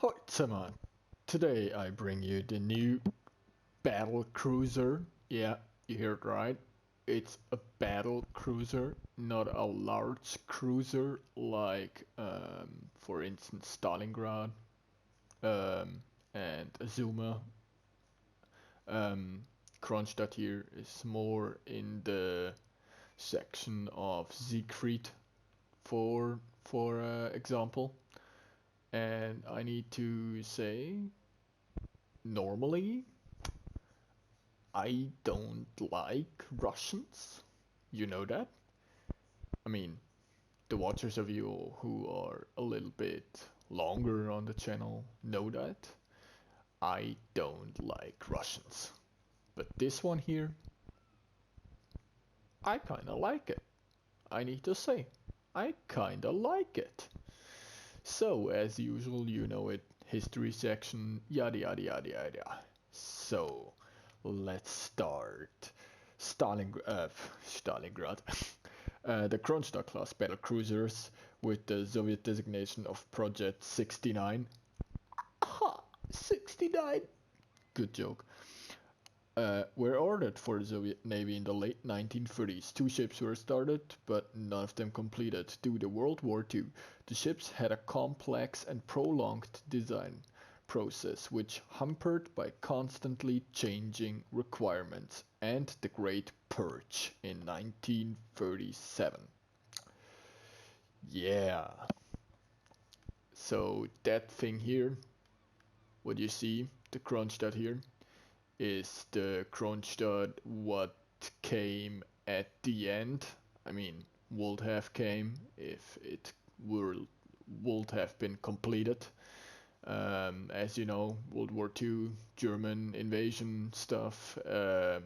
Hi, Zämma. Today I bring you the new battle cruiser. Yeah, you heard right. It's a battle cruiser, not a large cruiser like, for instance, Stalingrad um, and Zämma. Um, Kronstadt here is more in the section of Siegfried, for example. And I need to say, normally I don't like Russians. You know that? I mean, the watchers of you who are a little bit longer on the channel know that. I don't like Russians. But this one here, I kinda like it. I need to say, I kinda like it. So, as usual, you know it, history section, yada yada yada yada. So, let's start. Stalingrad. The Kronstadt class battle cruisers with the Soviet designation of Project 69. Ha! 69! Good joke. Were ordered for the Soviet Navy in the late 1930s. Two ships were started, but none of them completed. Due to World War II, the ships had a complex and prolonged design process which hampered by constantly changing requirements and the Great Purge in 1937. Yeah. So that thing here, what you see, the Kronstadt here, is the Kronstadt what came at the end. I mean, would have came if it would have been completed. As you know, World War II, German invasion stuff. The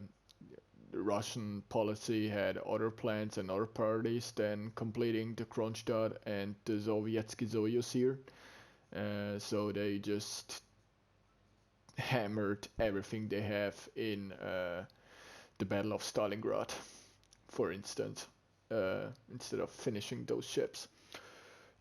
Russian policy had other plans and other priorities than completing the Kronstadt and the Sovietsky Soyuz here. So they just hammered everything they have in the Battle of Stalingrad, for instance, instead of finishing those ships.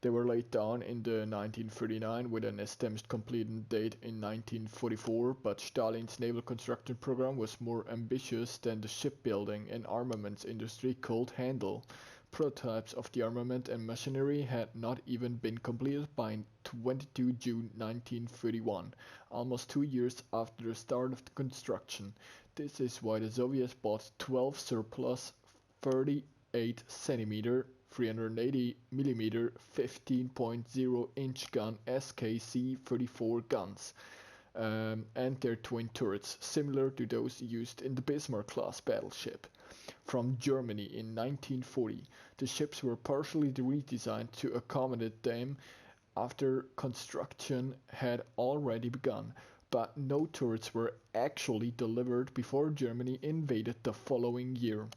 They were laid down in the 1939 with an established completion date in 1944, but Stalin's naval construction program was more ambitious than the shipbuilding and armaments industry could handle. Prototypes of the armament and machinery had not even been completed by 22 June 1931, almost 2 years after the start of the construction. This is why the Soviets bought 12 surplus 38 cm 380 mm 15.0 inch gun SKC-34 guns, and their twin turrets, similar to those used in the Bismarck-class battleship. From Germany in 1940, the ships were partially redesigned to accommodate them after construction had already begun, but no turrets were actually delivered before Germany invaded the following year.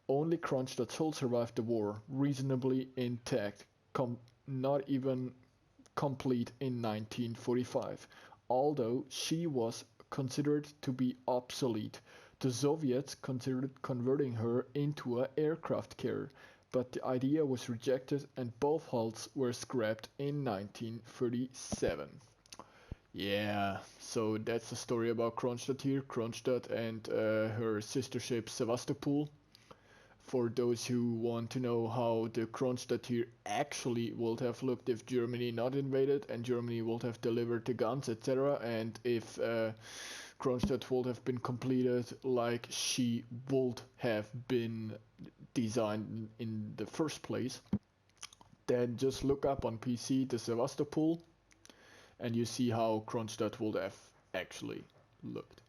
Only Kronstadt's hull survived the war, reasonably intact, not even complete in 1945, although she was considered to be obsolete. The Soviets considered converting her into an aircraft carrier, but the idea was rejected and both hulls were scrapped in 1937. Yeah, so that's the story about Kronstadt here, Kronstadt and her sister ship Sevastopol. For those who want to know how the Kronstadt here actually would have looked if Germany not invaded and Germany would have delivered the guns, etc., and if Kronstadt would have been completed like she would have been designed in the first place, then just look up on PC the Sevastopol and you see how Kronstadt would have actually looked.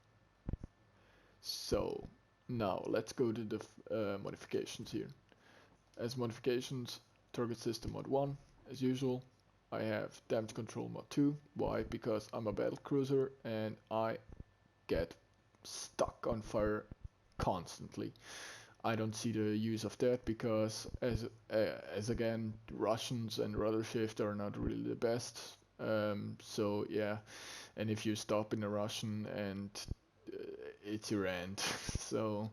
So now let's go to the modifications here. As modifications, target system mod 1, as usual. I have damage control mod 2. Why? Because I'm a battle cruiser and I get stuck on fire constantly. I don't see the use of that because as again, Russians and rudder shift are not really the best. So yeah, and if you stop in a Russian and it's your end. So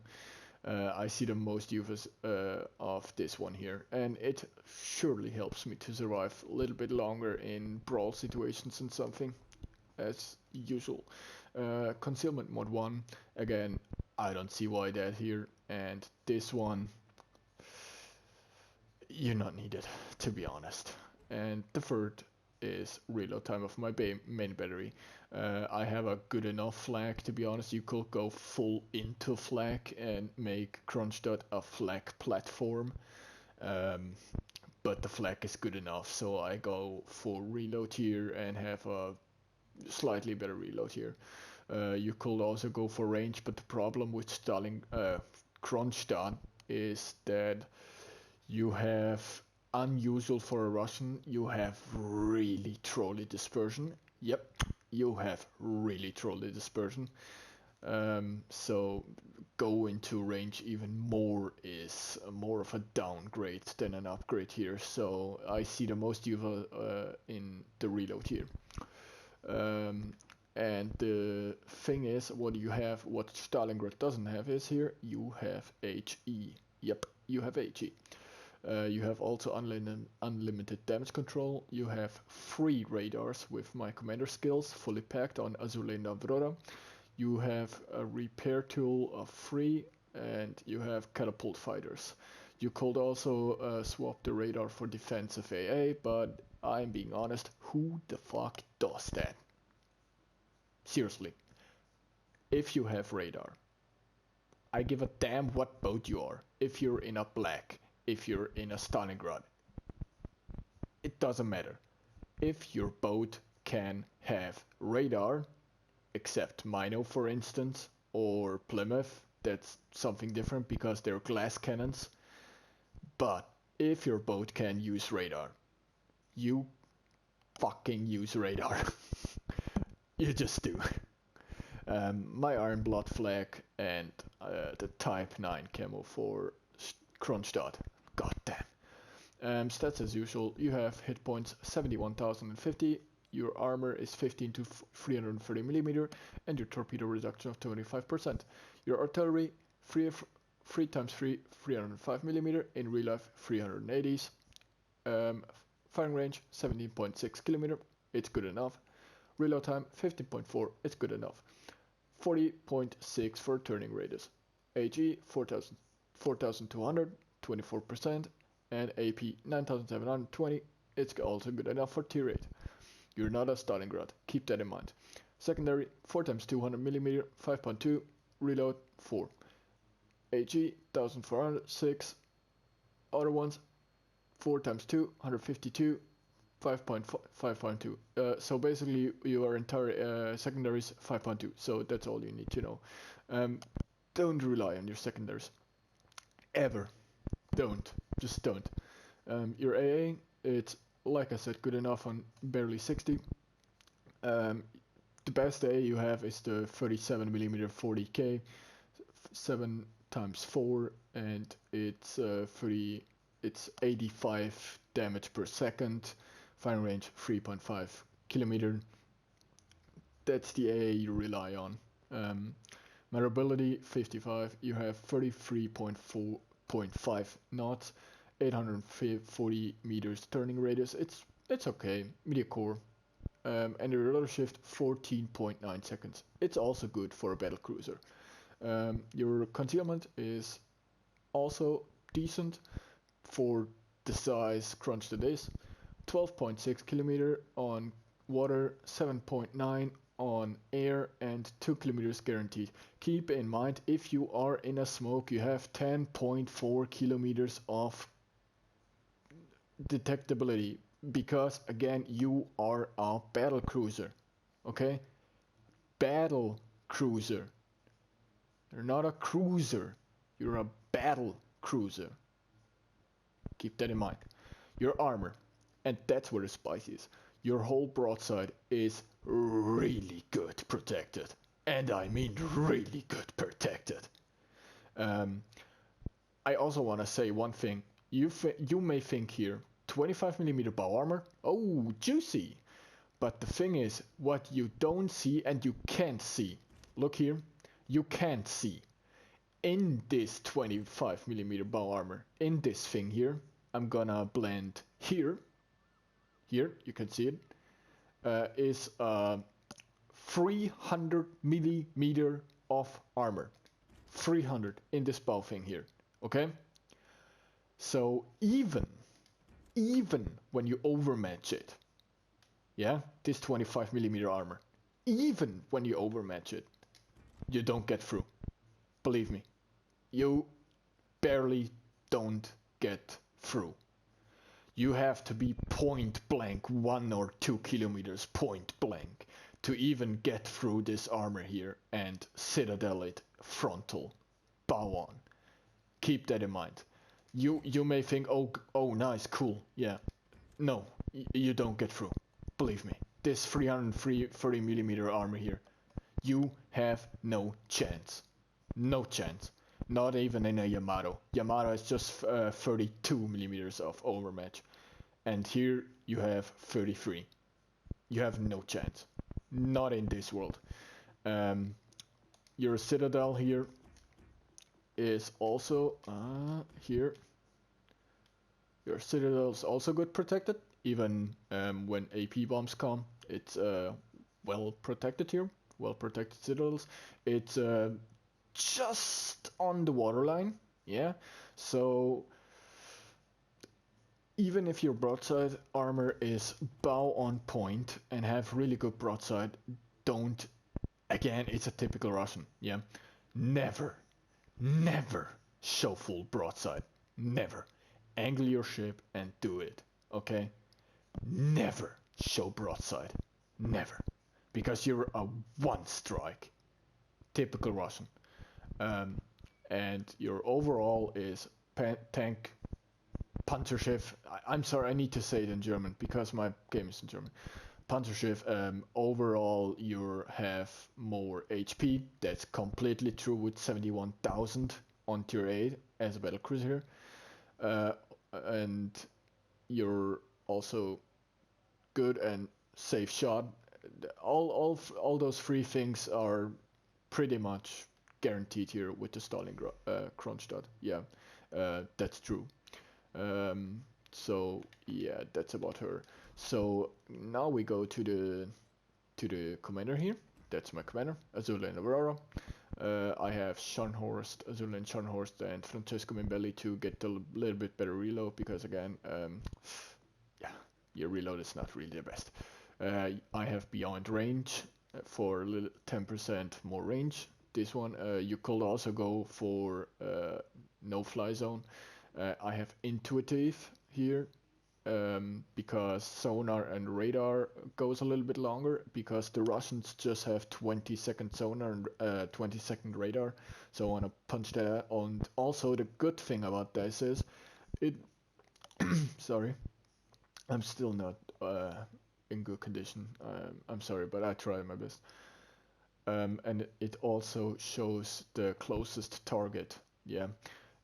I see the most use of this one here, and it surely helps me to survive a little bit longer in brawl situations and something, as usual. Concealment mod 1, again, I don't see why that here, and this one, you not needed, to be honest. And the third is reload time of my main battery. I have a good enough flag, to be honest. You could go full into flag and make Kronstadt a flag platform, but the flag is good enough, so I go for reload here and have a slightly better reload here. You could also go for range, but the problem with Kronstadt is that you have, unusual for a Russian, you have really trolley dispersion. Yep, you have really trolley dispersion. So go into range even more is more of a downgrade than an upgrade here. So I see the most useful in the reload here. And the thing is, what Stalingrad doesn't have is here, you have HE. Yep, you have HE. You have also unlimited damage control. You have 3 radars with my commander skills, fully packed on Azulena Vrora. You have a repair tool of 3, and you have catapult fighters. You could also swap the radar for defensive AA, but I'm being honest, who the fuck does that? Seriously, if you have radar, I give a damn what boat you are. If you're in a black, if you're in a Stalingrad, it doesn't matter. If your boat can have radar, except Mino for instance, or Plymouth, that's something different because they're glass cannons. But if your boat can use radar, you fucking use radar. You just do. My Iron Blood flag and the Type 9 camo for Kronstadt. God damn. Stats as usual. You have hit points 71,050. Your armor is 15 to 330 millimeter, and your torpedo reduction of 25%. Your artillery 3 times 3, 305 millimeter. In real life, 380s. Firing range 17.6 kilometer. It's good enough. Reload time 15.4. It's good enough. 40.6 for turning radius. AG 4,200, 24%, and AP 9,720. It's also good enough for tier 8. You're not a Stalingrad, keep that in mind. Secondary 4 times 200 millimeter, 5.2, reload 4. AG 1406. Other ones 4 times 2, 152. 5.2. So basically your entire secondaries 5.2. So that's all you need to know. Don't rely on your secondaries. Ever. Don't. Just don't. Your AA, it's like I said, good enough on barely 60. The best AA you have is the 37mm 40K, 7 times 4, and it's 85 damage per second. Firing range 3.5 kilometer. That's the AA you rely on. Maneuverability 55. You have 33.5 knots, 840 meters turning radius. It's okay, media core. And your rudder shift 14.9 seconds. It's also good for a battle cruiser. Your concealment is also decent for the size Kronstadt is. 12.6 kilometer on water, 7.9 on air, and 2 kilometers guaranteed. Keep in mind, if you are in a smoke, you have 10.4 kilometers of detectability, because again, you are a battle cruiser. Okay? Battle cruiser. You're not a cruiser. You're a battle cruiser. Keep that in mind. Your armor. And that's where the spice is. Your whole broadside is really good protected. And I mean really good protected. I also want to say one thing. You may think here, 25mm bow armor? Oh, juicy! But the thing is, what you don't see and you can't see. Look here. You can't see. in this 25mm bow armor, in this thing here, I'm gonna blend here, you can see it, is 300mm of armor. 300 in this bow thing here, okay? So even when you overmatch it, yeah, this 25mm armor, even when you overmatch it, you don't get through. Believe me, you barely don't get through. You have to be point blank 1 or 2 kilometers point blank to even get through this armor here and citadel it frontal bow on. Keep that in mind. You may think, oh nice, cool, yeah. No, you don't get through. Believe me, this 330mm armor here, you have no chance. No chance. Not even in a Yamato. Yamato is just 32mm of overmatch. And here you have 33. You have no chance. Not in this world. Your citadel here is also here. Your citadel is also good protected. Even when AP bombs come, it's well protected here. Well protected citadels. It's just on the waterline, yeah. So even if your broadside armor is bow on point and have really good broadside, don't, again, it's a typical Russian, yeah. Never show full broadside. Never. Angle your ship and do it, okay? Never show broadside. Never. Because you're a one strike. Typical Russian. And your overall is tank Panzerschiff. I'm sorry, I need to say it in German because my game is in German. Panzerschiff, overall you have more HP. That's completely true with 71,000 on tier 8 as a battle cruiser. And you're also good and safe shot. All those three things are pretty much guaranteed here with the Stalingrad Kronstadt. Yeah, that's true. So yeah, that's about her. So now we go to the commander here. That's my commander, Azula and Aurora. I have Scharnhorst, Azula and Scharnhorst, and Francesco Mimbelli to get a little bit better reload because again, yeah, your reload is not really the best. I have Beyond Range for a little 10% more range. This one you could also go for no fly zone. I have Intuitive here because sonar and radar goes a little bit longer because the Russians just have 20-second sonar and 20-second radar, so I want to punch that. And also the good thing about this is it sorry, I'm still not in good condition. I'm sorry, but I try my best. And it also shows the closest target, yeah.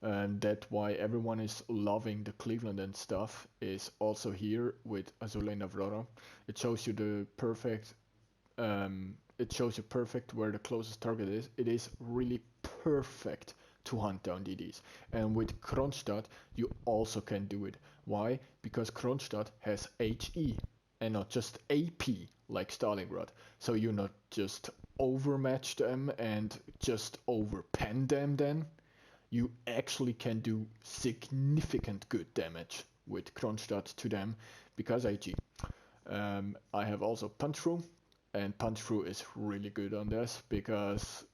And that's why everyone is loving the Cleveland and stuff is also here with Azula and Aurora. It shows you the perfect, it shows you perfect where the closest target is. It is really perfect to hunt down DDs. And with Kronstadt, you also can do it. Why? Because Kronstadt has HE and not just AP like Stalingrad. So you not just overmatch them and just overpen them then. You actually can do significant good damage with Kronstadt to them because AG. I have also Punch Through, and Punch Through is really good on this because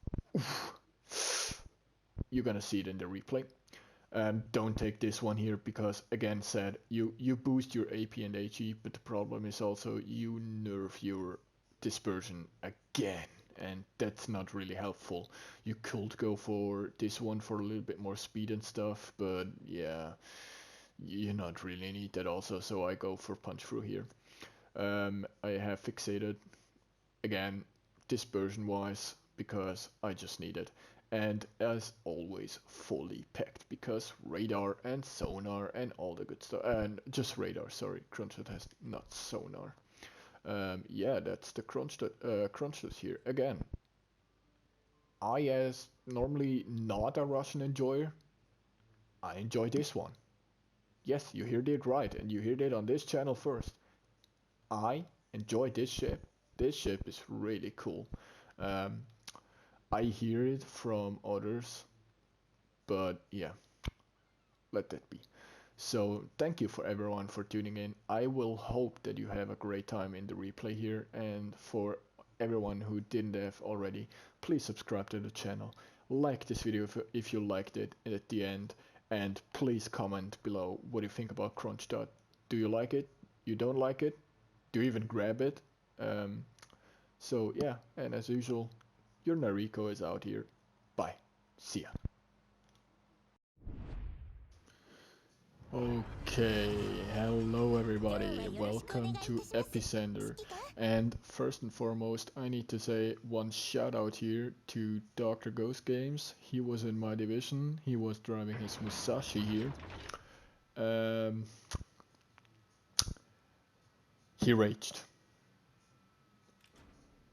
you're gonna see it in the replay. Don't take this one here because again said you boost your AP and HE, but the problem is also you nerf your dispersion again. And that's not really helpful. You could go for this one for a little bit more speed and stuff, but yeah, you not really need that also, so I go for Punch Through here. I have fixated, again, dispersion wise, because I just need it. And as always, fully packed, because radar and sonar and all the good stuff, and just radar, sorry, Kronstadt has not sonar. Yeah, that's the Kronstadt here again. I, as normally not a Russian enjoyer, I enjoy this one. Yes, you heard it right, and you heard it on this channel first. I enjoy this ship. This ship is really cool. Um, I hear it from others, but yeah, let that be. So thank you for everyone for tuning in. I will hope that you have a great time in the replay here, and for everyone who didn't have already, please subscribe to the channel, like this video if you liked it at the end, and please comment below what you think about Kronstadt. Do you like it? You don't like it? Do you even grab it? Um, so yeah, and as usual, your Nariko is out here. Bye. See ya. Okay, hello everybody, welcome to Epicenter. And first and foremost, I need to say one shout out here to Dr. Ghost Games. He was in my division, he was driving his Musashi here. He raged.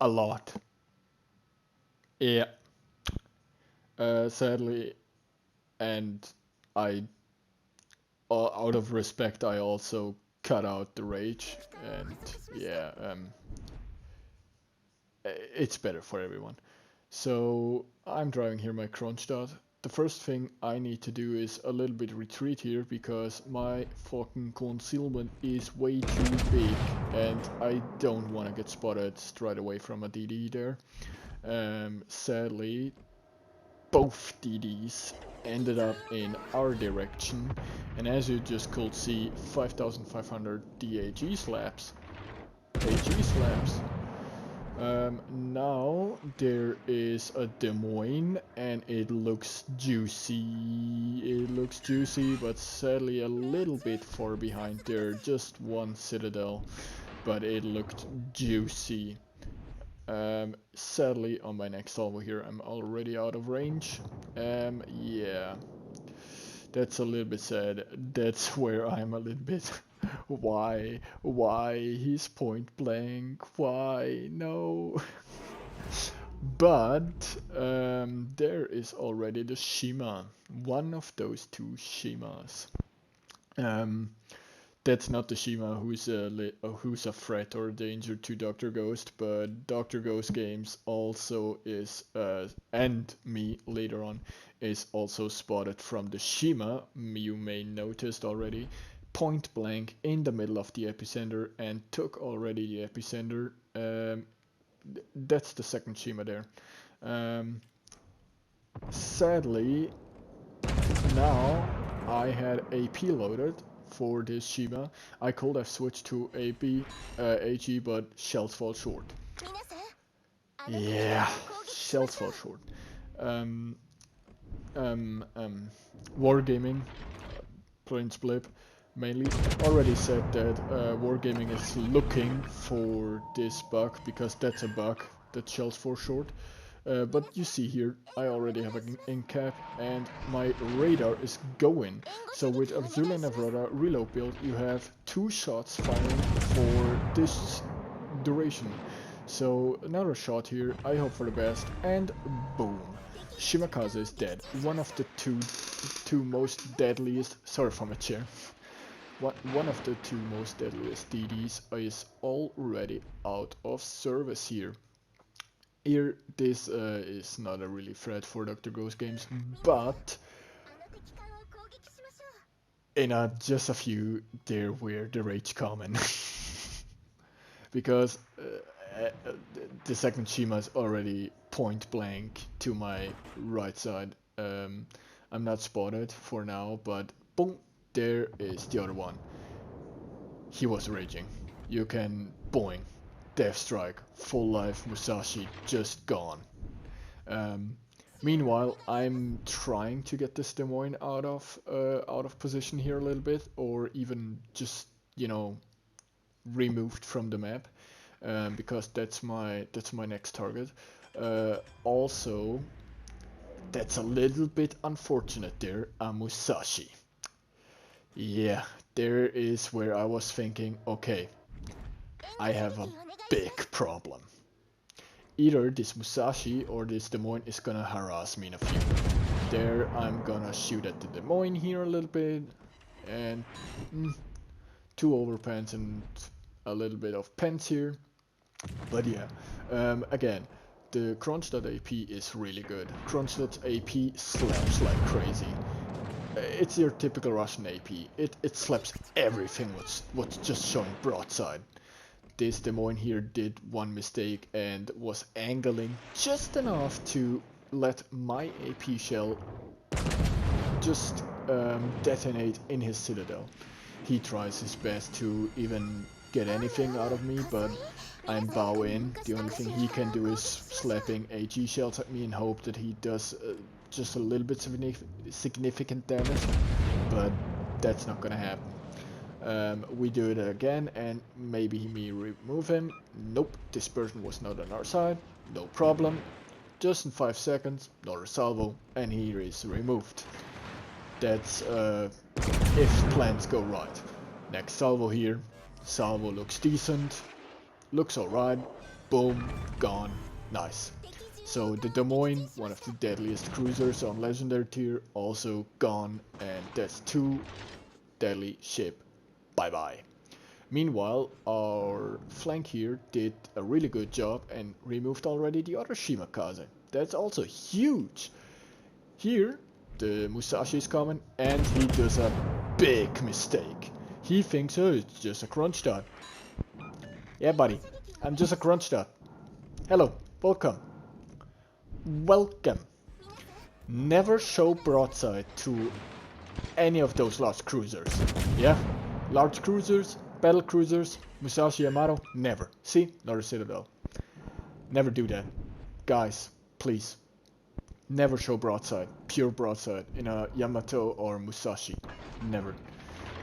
A lot. Yeah. Sadly, and I, out of respect, I also cut out the rage, and yeah, it's better for everyone. So I'm driving here my Kronstadt. The first thing I need to do is a little bit retreat here because my fucking concealment is way too big and I don't want to get spotted straight away from a DD there. Sadly, both DDs ended up in our direction, and as you just could see, 5,500 DAG slabs. AG slabs. Now there is a Des Moines and it looks juicy. It looks juicy, but sadly a little bit far behind there. Just one citadel, but it looked juicy. Sadly on my next salvo here I'm already out of range. Yeah, that's a little bit sad. That's where I'm a little bit why he's point blank, why no. But there is already the Shima, one of those two Shimas. um, that's not the Shima who's a threat or danger to Dr. Ghost, but Dr. Ghost Games also is, and me later on, is also spotted from the Shima, you may noticed already, point blank in the middle of the epicenter and took already the epicenter. That's the second Shima there. Sadly, now I had AP loaded for this Shima. I could have switched to AP, AG, but shells fall short. Yeah, shells fall short. Um, Wargaming, Prince Blip, mainly already said that Wargaming is looking for this bug because that's a bug that shells fall short. But you see here, I already have an in cap and my radar is going. So with Abzula Nevrada reload build, you have 2 shots firing for this duration. So another shot here, I hope for the best, and boom. Shimakaze is dead. One of the two most deadliest, sorry for my chair. One of the 2 most deadliest DDs is already out of service here. Here, this is not a really threat for Dr. Ghost Games, but in just a few, there were the rage common. Because the second Shima is already point blank to my right side. I'm not spotted for now, but boom, there is the other one. He was raging. You can boing. Death Strike, full life Musashi, just gone. Meanwhile, I'm trying to get this Des Moines out of position here a little bit, or even just, you know, removed from the map, because that's my next target. Also, that's a little bit unfortunate there, a Musashi. Yeah, there is where I was thinking, okay, I have a big problem. either this Musashi or this Des Moines is gonna harass me in a few. There, I'm gonna shoot at the Des Moines here a little bit, and 2 overpens and a little bit of pens here. But yeah, again, the Kronstadt AP is really good. Kronstadt's AP slaps like crazy. It's your typical Russian AP. It slaps everything what's just showing broadside. This Des Moines here did one mistake and was angling just enough to let my AP shell just detonate in his citadel. He tries his best to even get anything out of me, but I'm bow in. The only thing he can do is slapping AG shells at me and hope that he does just a little bit significant damage, but that's not gonna happen. We do it again and maybe me remove him. Nope, this person was not on our side. No problem. Just in 5 seconds, another salvo, and he is removed. That's if plans go right. Next salvo here. Salvo looks decent. Looks alright. Boom. Gone. Nice. So the Des Moines, one of the deadliest cruisers on Legendary tier, also gone. And that's 2 deadly ship. Bye bye. Meanwhile, our flank here did a really good job and removed already the other Shimakaze. That's also huge. Here, the Musashi is coming and he does a big mistake. He thinks, oh, it's just a Kronstadt. Yeah, buddy, I'm just a Kronstadt. Hello, welcome. Welcome. Never show broadside to any of those large cruisers. Yeah? Large cruisers, battle cruisers, Musashi Yamato, never. See? Another citadel. Never do that. Guys, please. Never show broadside, pure broadside, in a Yamato or Musashi. Never.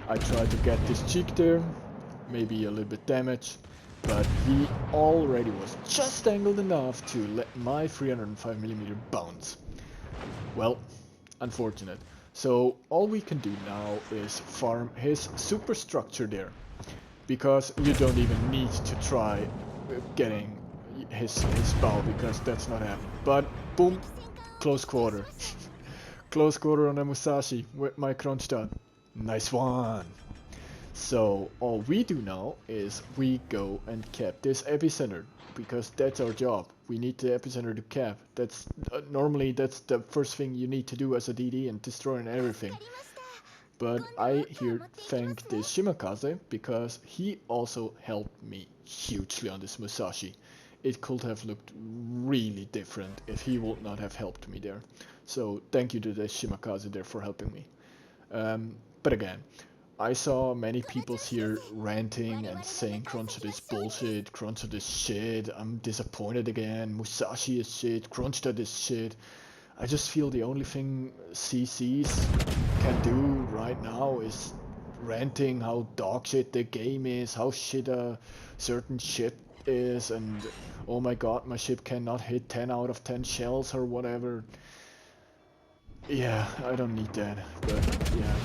I tried to get this cheek there, maybe a little bit damage, but he already was just angled enough to let my 305mm bounce. Well, unfortunate. So all we can do now is farm his superstructure there, because you don't even need to try getting his bow, because that's not happening. But boom, close quarter. Close quarter on the Musashi with my Kronstadt. Nice one. So all we do now is we go and cap this epicenter, because that's our job. We need the epicenter to cap. That's normally that's the first thing you need to do as a DD and destroying everything. But I here thank this Shimakaze because he also helped me hugely on this Musashi. It could have looked really different if he would not have helped me there. So thank you to the Shimakaze there for helping me. But again, I saw many people here ranting and saying Kronstadt is bullshit, Kronstadt is shit, I'm disappointed again, Musashi is shit, Kronstadt is shit. I just feel the only thing CCs can do right now is ranting how dog shit the game is, how shit a certain shit is, and oh my god, my ship cannot hit 10 out of 10 shells or whatever. Yeah, I don't need that, but yeah.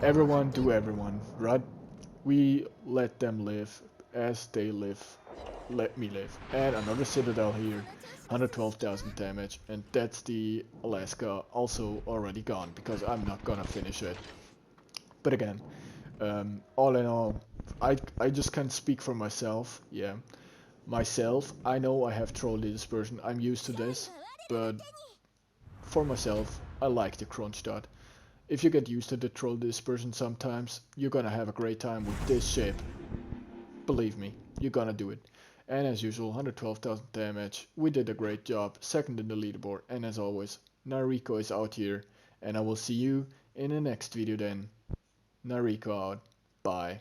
Everyone do everyone, right? We let them live as they live. Let me live. And another citadel here, 112,000 damage, and that's the Alaska, also already gone, because I'm not gonna finish it. But again, all in all, I just can't speak for myself, yeah. Myself, I know I have troll dispersion, I'm used to this, but for myself, I like the Kronstadt. If you get used to the troll dispersion sometimes, you're gonna have a great time with this ship. Believe me, you're gonna do it. And as usual, 112,000 damage, we did a great job, second in the leaderboard, and as always, Nariko is out here, and I will see you in the next video then. Nariko out, bye.